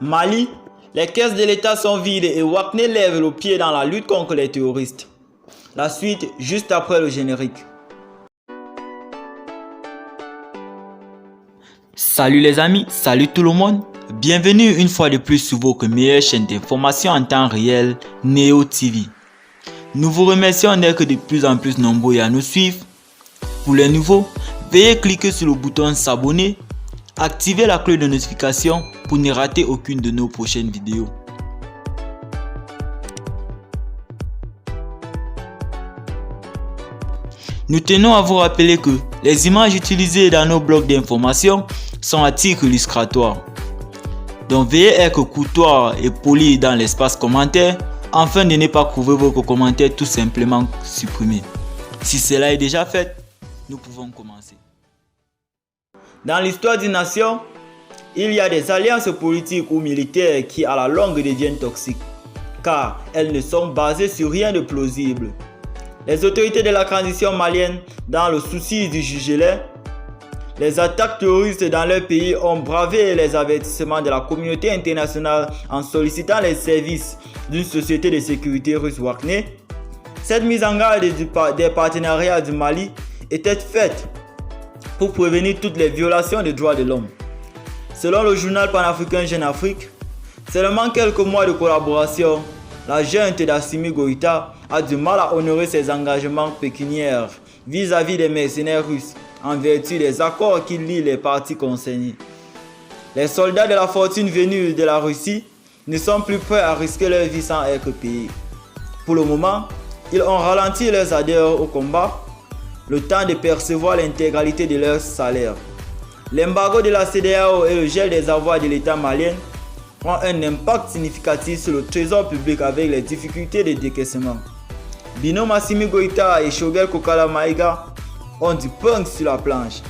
Mali, les caisses de l'État sont vides et Wagner lève le pied dans la lutte contre les terroristes. La suite juste après le générique. Salut les amis, salut tout le monde. Bienvenue une fois de plus sur votre meilleure chaîne d'information en temps réel, Neo TV. Nous vous remercions d'être de plus en plus nombreux à nous suivre. Pour les nouveaux, veuillez cliquer sur le bouton s'abonner, activer la cloche de notification pour ne rater aucune de nos prochaines vidéos. Nous tenons à vous rappeler que les images utilisées dans nos blogs d'information sont à titre illustratoire. Donc veuillez être courtois et poli dans l'espace commentaire afin de ne pas trouver vos commentaires tout simplement supprimés. Si cela est déjà fait, nous pouvons commencer. Dans l'histoire d'une nation, il y a des alliances politiques ou militaires qui à la longue deviennent toxiques, car elles ne sont basées sur rien de plausible. Les autorités de la transition malienne, dans le souci de juger les attaques terroristes dans leur pays, ont bravé les avertissements de la communauté internationale en sollicitant les services d'une société de sécurité russe Wagner. Cette mise en garde des partenariats du Mali était faite pour prévenir toutes les violations des droits de l'homme. Selon le journal panafricain Jeune Afrique, seulement quelques mois de collaboration, la junte d'Assimi Goïta a du mal à honorer ses engagements pécuniaires vis-à-vis des mercenaires russes en vertu des accords qui lient les parties concernées. Les soldats de la fortune venus de la Russie ne sont plus prêts à risquer leur vie sans être payés. Pour le moment, ils ont ralenti leurs adhérents au combat, le temps de percevoir l'intégralité de leur salaire. L'embargo de la CEDEAO et le gel des avoirs de l'État malien ont un impact significatif sur le trésor public avec les difficultés de décaissement. Binôme Assimi Goïta et Choguel Kokala Maïga ont du punk sur la planche.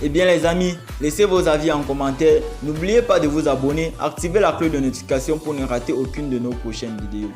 Eh bien les amis, laissez vos avis en commentaire. N'oubliez pas de vous abonner, activer la cloche de notification pour ne rater aucune de nos prochaines vidéos.